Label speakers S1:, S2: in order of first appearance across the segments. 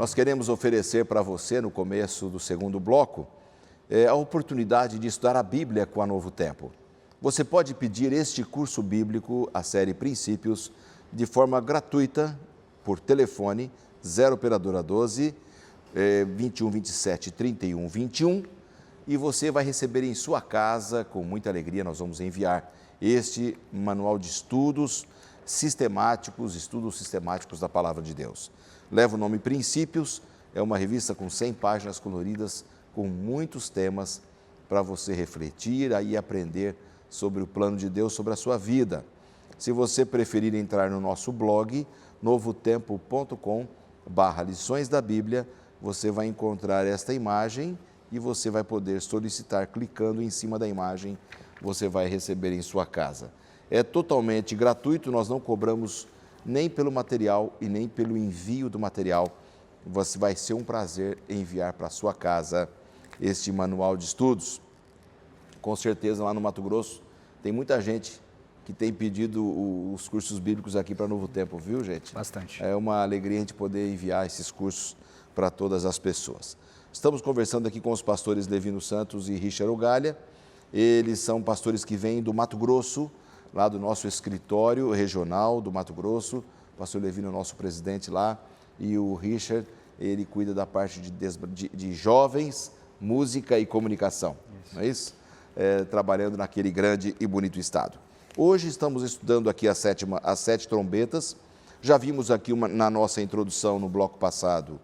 S1: Nós queremos oferecer para você, no começo do segundo bloco, a oportunidade de estudar a Bíblia com a Novo Tempo. Você pode pedir este curso bíblico, a série Princípios, de forma gratuita, por telefone, 0 operadora 12, 21 27 31 21, e você vai receber em sua casa, com muita alegria, nós vamos enviar este manual de estudos sistemáticos da Palavra de Deus. Leva o nome Princípios, é uma revista com 100 páginas coloridas, com muitos temas para você refletir e aprender sobre o plano de Deus sobre a sua vida. Se você preferir entrar no nosso blog, novotempo.com/lições da Bíblia, você vai encontrar esta imagem e você vai poder solicitar, clicando em cima da imagem, você vai receber em sua casa. É totalmente gratuito, nós não cobramos nem pelo material e nem pelo envio do material. Vai ser um prazer enviar para a sua casa este manual de estudos. Com certeza lá no Mato Grosso tem muita gente que tem pedido os cursos bíblicos aqui para Novo Tempo, viu, gente?
S2: Bastante.
S1: É uma alegria a gente poder enviar esses cursos para todas as pessoas. Estamos conversando aqui com os pastores Levino Santos e Richard Ogalha. Eles são pastores que vêm do Mato Grosso, lá do nosso escritório regional do Mato Grosso. O pastor Levino é o nosso presidente lá e o Richard, ele cuida da parte de jovens, música e comunicação, não é isso? Trabalhando naquele grande e bonito estado. Hoje estamos estudando aqui as 7 trombetas. Já vimos aqui na nossa introdução no bloco passado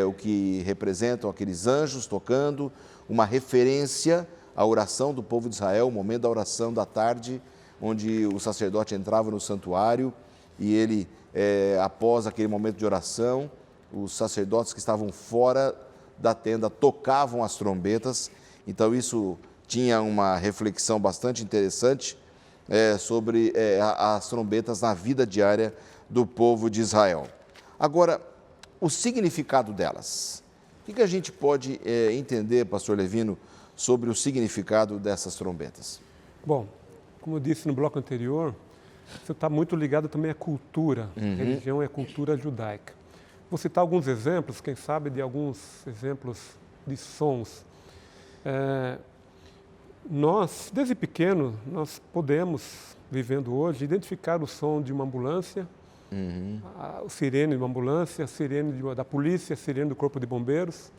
S1: o que representam aqueles anjos tocando, uma referência à oração do povo de Israel, o momento da oração da tarde, onde o sacerdote entrava no santuário e ele, após aquele momento de oração, os sacerdotes que estavam fora da tenda tocavam as trombetas. Então isso tinha uma reflexão bastante interessante sobre as trombetas na vida diária do povo de Israel. Agora, o significado delas. O que a gente pode entender, pastor Levino, sobre o significado dessas trombetas?
S3: Bom, como eu disse no bloco anterior, isso está muito ligado também à cultura. Religião é cultura judaica. Vou citar alguns exemplos, quem sabe de alguns exemplos de sons. Nós, desde pequeno, nós podemos, vivendo hoje, identificar o som de uma ambulância, o sirene de uma ambulância, a sirene da polícia, a sirene do corpo de bombeiros.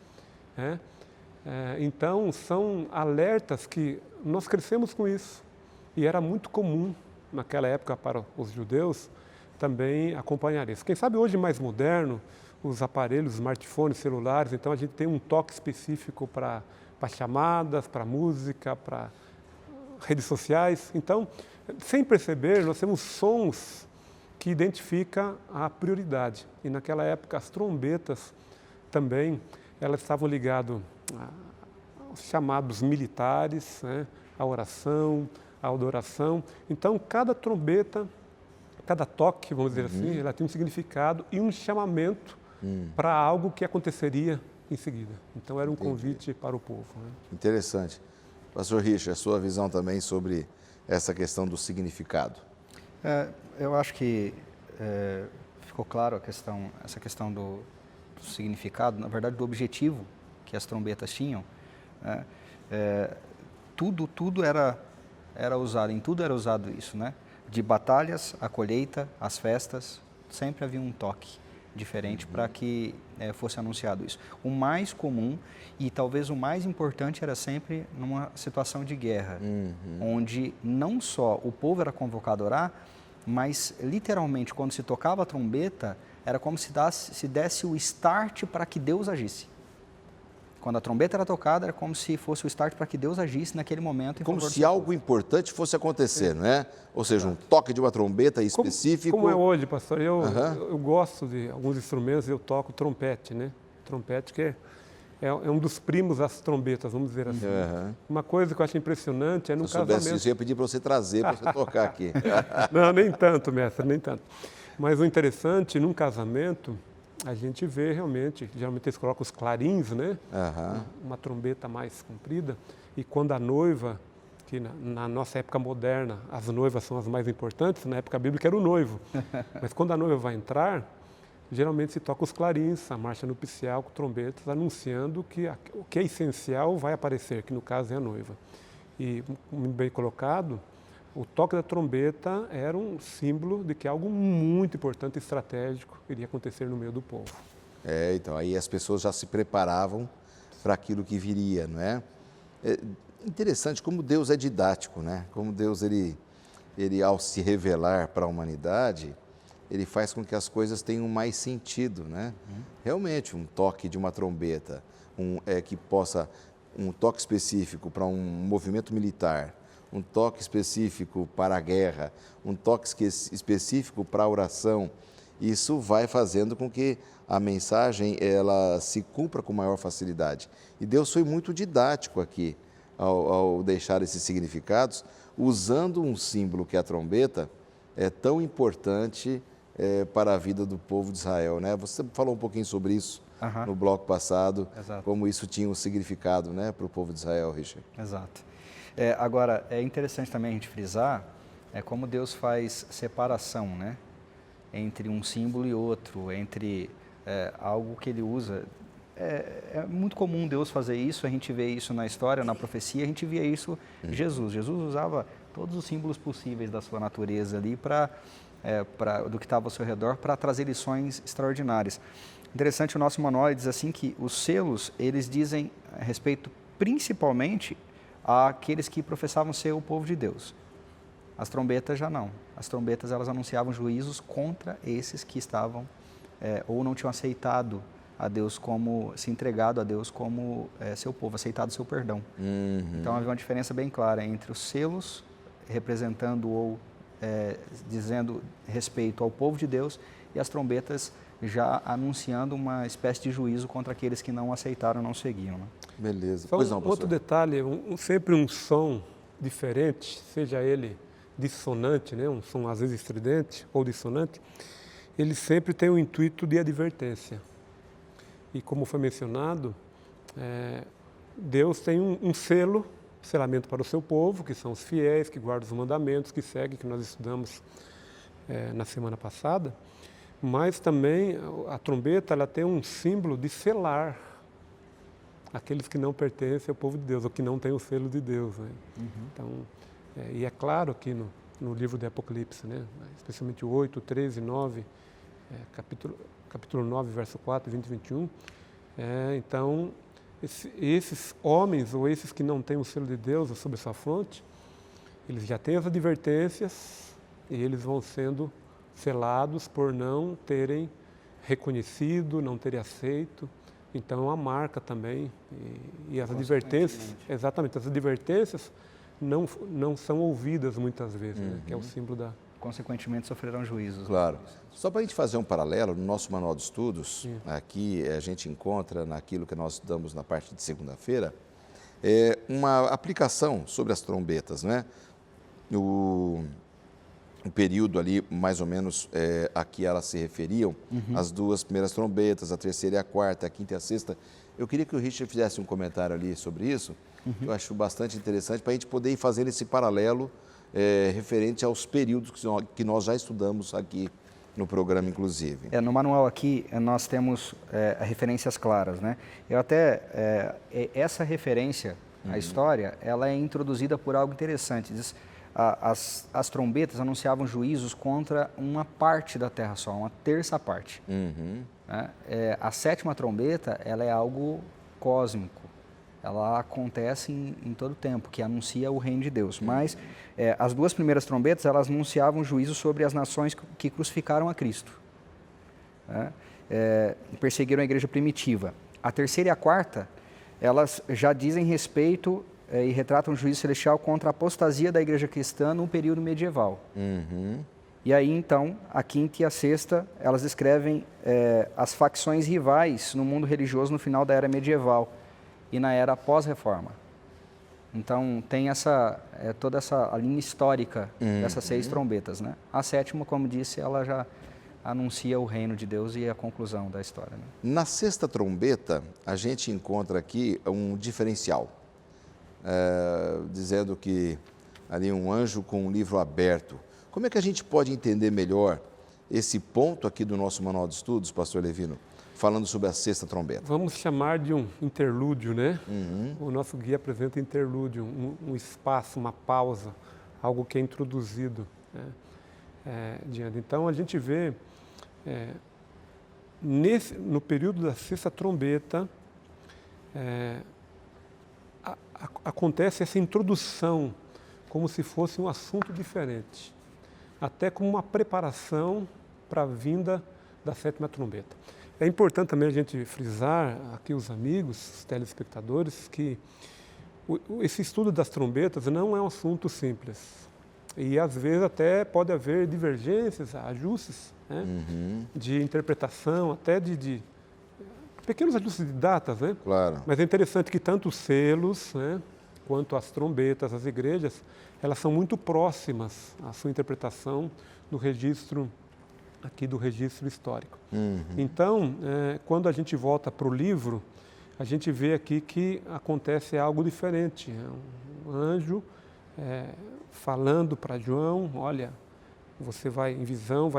S3: Então, são alertas que nós crescemos com isso. E era muito comum, naquela época, para os judeus, também acompanhar isso. Quem sabe hoje, mais moderno, os aparelhos, smartphones, celulares, então a gente tem um toque específico para chamadas, para música, para redes sociais. Então, sem perceber, nós temos sons que identificam a prioridade. E naquela época, as trombetas também, elas estavam ligadas aos chamados militares, à oração, à adoração. Então, cada trombeta, cada toque, vamos dizer assim, ela tem um significado e um chamamento para algo que aconteceria em seguida. Então, era um convite para o povo.
S1: Interessante. Pastor Richard, a sua visão também sobre essa questão do significado.
S2: Eu acho que ficou claro essa questão do significado, na verdade, do objetivo que as trombetas tinham. Tudo era usado, em tudo era usado isso, né? De batalhas, a colheita, as festas, sempre havia um toque diferente para que fosse anunciado isso. O mais comum e talvez o mais importante era sempre numa situação de guerra, onde não só o povo era convocado a orar, mas literalmente quando se tocava a trombeta, era como se desse o start para que Deus agisse. Quando a trombeta era tocada, era como se fosse o start para que Deus agisse naquele momento.
S1: Como se algo importante fosse acontecer, não é? Ou seja, um toque de uma trombeta específico.
S3: Como é hoje, pastor, eu gosto de alguns instrumentos, eu toco trompete, né? Trompete que é um dos primos das trombetas, vamos dizer assim. Uma coisa que eu acho impressionante é num casamento.
S1: Se eu soubesse isso, eu ia pedir para você trazer, para você tocar aqui.
S3: Não, nem tanto, mestre, nem tanto. Mas o interessante, num casamento, a gente vê realmente, geralmente eles colocam os clarins, né? Uma trombeta mais comprida. E quando a noiva, que na nossa época moderna, as noivas são as mais importantes, na época bíblica era o noivo. Mas quando a noiva vai entrar, geralmente se toca os clarins, a marcha nupcial com trombetas, anunciando que o que é essencial vai aparecer, que no caso é a noiva. E, muito bem colocado, o toque da trombeta era um símbolo de que algo muito importante e estratégico iria acontecer no meio do povo.
S1: Então aí as pessoas já se preparavam para aquilo que viria, não é? É interessante como Deus é didático, né? Como Deus, ele ao se revelar para a humanidade, ele faz com que as coisas tenham mais sentido, né? Realmente, um toque de uma trombeta, um toque específico para um movimento militar, um toque específico para a guerra, um toque específico para a oração, isso vai fazendo com que a mensagem ela se cumpra com maior facilidade. E Deus foi muito didático aqui ao deixar esses significados, usando um símbolo que é a trombeta, é tão importante para a vida do povo de Israel, né? Você falou um pouquinho sobre isso no bloco passado,
S2: Exato.
S1: como isso tinha um significado, né, para o povo de Israel, Richard.
S2: Exato. Agora, é interessante também a gente frisar como Deus faz separação, né, entre um símbolo e outro, entre algo que ele usa. É muito comum Deus fazer isso, a gente vê isso na história, na profecia, a gente via isso em Jesus. Jesus usava todos os símbolos possíveis da sua natureza ali do que estava ao seu redor para trazer lições extraordinárias. Interessante, o nosso manual diz assim que os selos, eles dizem a respeito principalmente àqueles que professavam ser o povo de Deus. As trombetas já não. As trombetas, elas anunciavam juízos contra esses que estavam ou não tinham aceitado a Deus se entregado a Deus como seu povo, aceitado o seu perdão. Então havia uma diferença bem clara entre os selos representando ou dizendo respeito ao povo de Deus e as trombetas já anunciando uma espécie de juízo contra aqueles que não aceitaram, não seguiam. Né?
S1: Beleza.
S3: Só
S1: Pois não,
S3: outro detalhe, sempre um som diferente, seja ele dissonante, né, um som às vezes estridente ou dissonante, ele sempre tem o intuito de advertência. E como foi mencionado, Deus tem um selamento para o seu povo, que são os fiéis, que guardam os mandamentos, que seguem, que nós estudamos na semana passada. Mas também a trombeta ela tem um símbolo de selar aqueles que não pertencem ao povo de Deus, ou que não têm o selo de Deus. Né? Então, e é claro que no livro do Apocalipse, né? Especialmente o 8, 13, 9, capítulo 9, verso 4, 20 e 21, então, esses homens, ou esses que não têm o selo de Deus sobre sua fronte, eles já têm as advertências e eles vão sendo selados por não terem reconhecido, não terem aceito. Então, é uma marca também. E as advertências, exatamente, as advertências não são ouvidas muitas vezes, né? Que é o símbolo da...
S2: Consequentemente, sofrerão juízos.
S1: Claro. Só para a gente fazer um paralelo, no nosso manual de estudos, aqui a gente encontra naquilo que nós estudamos na parte de segunda-feira, uma aplicação sobre as trombetas, né? O período ali, mais ou menos, a que elas se referiam, as duas primeiras trombetas, a terceira e a quarta, a quinta e a sexta. Eu queria que o Richard fizesse um comentário ali sobre isso, que eu acho bastante interessante, para a gente poder ir fazendo esse paralelo referente aos períodos que nós já estudamos aqui no programa, inclusive.
S2: No manual aqui, nós temos referências claras, né? Eu até, essa referência à história, ela é introduzida por algo interessante. Diz, as trombetas anunciavam juízos contra uma parte da terra só, uma terça parte. Né? A sétima trombeta, ela é algo cósmico. Ela acontece em todo o tempo, que anuncia o reino de Deus. Mas as duas primeiras trombetas, elas anunciavam juízo sobre as nações que crucificaram a Cristo. Né? Perseguiram a igreja primitiva. A terceira e a quarta, elas já dizem respeito e retratam o juízo celestial contra a apostasia da igreja cristã no período medieval. E aí, então, a quinta e a sexta, elas descrevem as facções rivais no mundo religioso no final da era medieval e na era pós-reforma. Então, tem toda essa linha histórica dessas 6 trombetas. Né? A sétima, como disse, ela já anuncia o reino de Deus e a conclusão da história. Né?
S1: Na sexta trombeta, a gente encontra aqui um diferencial, dizendo que ali um anjo com um livro aberto. Como é que a gente pode entender melhor esse ponto aqui do nosso manual de estudos, pastor Levino, falando sobre a sexta trombeta?
S3: Vamos chamar de um interlúdio, né? O nosso guia apresenta interlúdio, um espaço, uma pausa, algo que é introduzido, né? Diante. Então, a gente vê, no período da sexta trombeta, acontece essa introdução como se fosse um assunto diferente, até como uma preparação para a vinda da sétima trombeta. É importante também a gente frisar aqui os amigos, os telespectadores, que esse estudo das trombetas não é um assunto simples. E às vezes até pode haver divergências, ajustes, né? De interpretação, até de pequenos ajustes de datas, né?
S1: Claro.
S3: Mas é interessante que tanto os selos, né, quanto as trombetas, as igrejas, elas são muito próximas à sua interpretação do registro histórico. Então, quando a gente volta para o livro, a gente vê aqui que acontece algo diferente. Um anjo falando para João, olha, você vai em visão,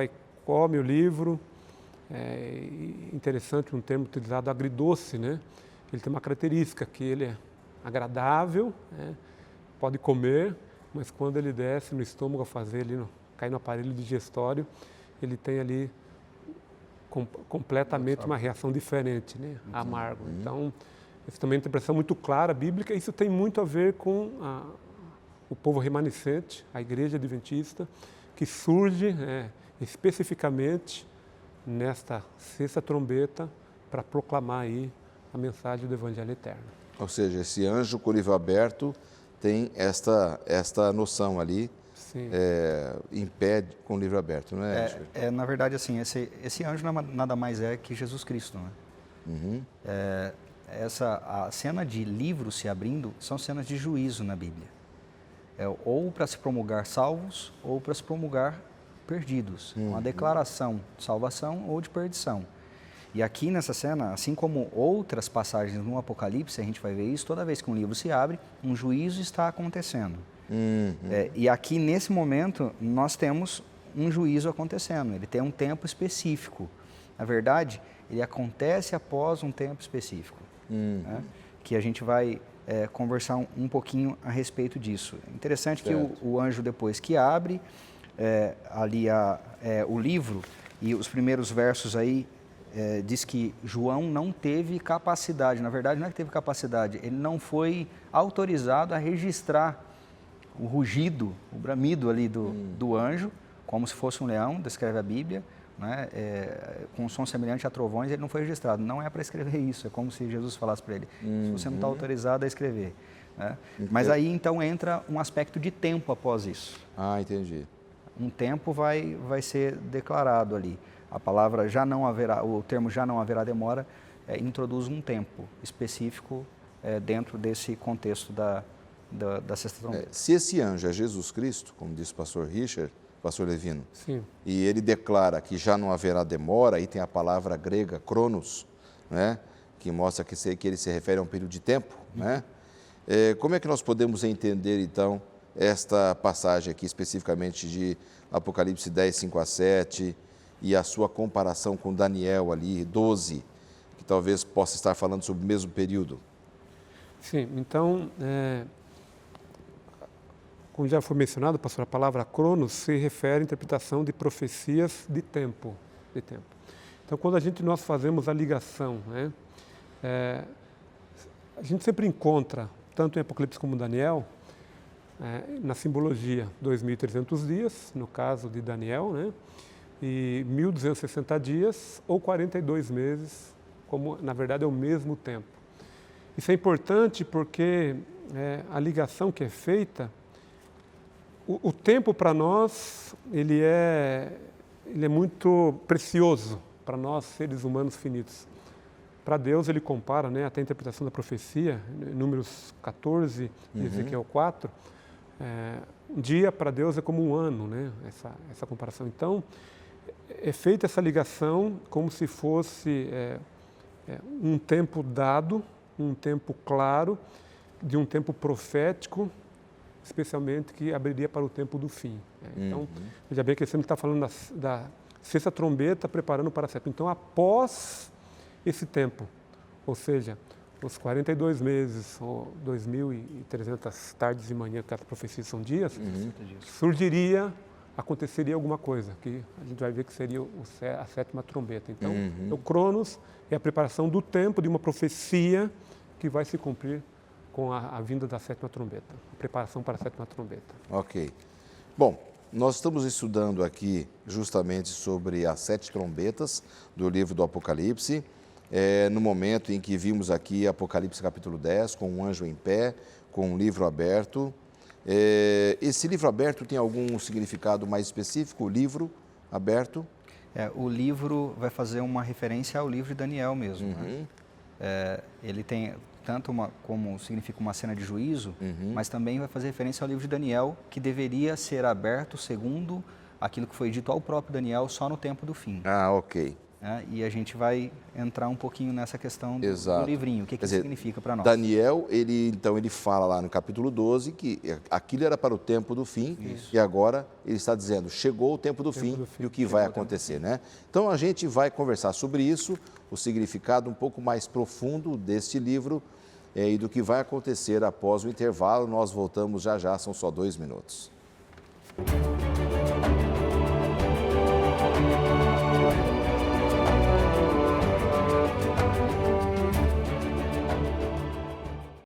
S3: come o livro. Interessante um termo utilizado, agridoce, né? Ele tem uma característica que ele é agradável, né? Pode comer, mas quando ele desce no estômago a fazer cai no aparelho digestório, ele tem ali completamente uma reação diferente, né? Amargo. Então, isso também é uma interpretação muito clara, bíblica. Isso tem muito a ver com o povo remanescente, a igreja adventista, que surge especificamente nesta sexta trombeta para proclamar aí a mensagem do Evangelho Eterno.
S1: Ou seja, esse anjo com o livro aberto tem esta noção ali, impede com o livro aberto, não é?
S2: Na verdade, assim, esse anjo nada mais é que Jesus Cristo, né? A cena de livro se abrindo são cenas de juízo na Bíblia. Ou para se promulgar salvos, ou para se promulgar perdidos. Uma declaração de salvação ou de perdição. E aqui nessa cena, assim como outras passagens no Apocalipse, a gente vai ver isso, toda vez que um livro se abre, um juízo está acontecendo. E aqui, nesse momento, nós temos um juízo acontecendo. Ele tem um tempo específico. Na verdade, ele acontece após um tempo específico. Né? Que a gente vai conversar um pouquinho a respeito disso. Interessante que o anjo, depois que abre o livro, e os primeiros versos aí, diz que João não teve capacidade. Na verdade, não é que teve capacidade, ele não foi autorizado a registrar o rugido, o bramido ali do anjo, como se fosse um leão, descreve a Bíblia, né? Com um som semelhante a trovões, ele não foi registrado. Não é para escrever isso, é como se Jesus falasse para ele, se você não está autorizado a escrever. Né? Mas aí então entra um aspecto de tempo após isso.
S1: Entendi.
S2: Um tempo vai ser declarado ali. A palavra já não haverá, o termo já não haverá demora, introduz um tempo específico dentro desse contexto da sexta trombeta.
S1: Se esse anjo é Jesus Cristo, como disse o pastor Richard, pastor Levino,
S3: Sim.
S1: E ele declara que já não haverá demora, aí tem a palavra grega cronos, né? Que mostra que ele se refere a um período de tempo, né? Como é que nós podemos entender, então, esta passagem aqui, especificamente de Apocalipse 10, 5 a 7, e a sua comparação com Daniel ali, 12, que talvez possa estar falando sobre o mesmo período?
S3: Sim, então, como já foi mencionado, pastor, a palavra cronos se refere à interpretação de profecias de tempo. Então, quando nós fazemos a ligação, né, a gente sempre encontra, tanto em Apocalipse como em Daniel, na simbologia, 2.300 dias, no caso de Daniel, né, e 1.260 dias ou 42 meses, como na verdade é o mesmo tempo. Isso é importante porque a ligação que é feita, o tempo para nós, ele é muito precioso para nós, seres humanos finitos. Para Deus, ele compara, né, até a interpretação da profecia, Números 14 e Ezequiel 4, um dia para Deus é como um ano, né, essa comparação. Então, é feita essa ligação como se fosse um tempo dado, um tempo claro, de um tempo profético, especialmente que abriria para o tempo do fim. Então, veja bem que ele sempre está falando da sexta trombeta preparando para a sétima. Então, após esse tempo, ou seja, os 42 meses, ou 2.300 tardes e manhã, que as profecias são dias, aconteceria alguma coisa, que a gente vai ver que seria a sétima trombeta. Então, o Cronos é a preparação do tempo de uma profecia que vai se cumprir com a vinda da sétima trombeta, a preparação para a sétima trombeta.
S1: Ok. Bom, nós estamos estudando aqui justamente sobre as 7 trombetas do livro do Apocalipse, no momento em que vimos aqui Apocalipse capítulo 10, com um anjo em pé, com um livro aberto. Esse livro aberto tem algum significado mais específico, o livro aberto?
S2: O livro vai fazer uma referência ao livro de Daniel mesmo. Né? Ele tem tanto como significa uma cena de juízo, mas também vai fazer referência ao livro de Daniel, que deveria ser aberto segundo aquilo que foi dito ao próprio Daniel só no tempo do fim.
S1: Ah, ok.
S2: E a gente vai entrar um pouquinho nessa questão do livrinho, o que isso significa para nós.
S1: Daniel, ele fala lá no capítulo 12 que aquilo era para o tempo do fim, e agora ele está dizendo, chegou o tempo do fim e o que vai acontecer, né? Então a gente vai conversar sobre isso, o significado um pouco mais profundo deste livro e do que vai acontecer após o intervalo. Nós voltamos já, são só 2 minutos.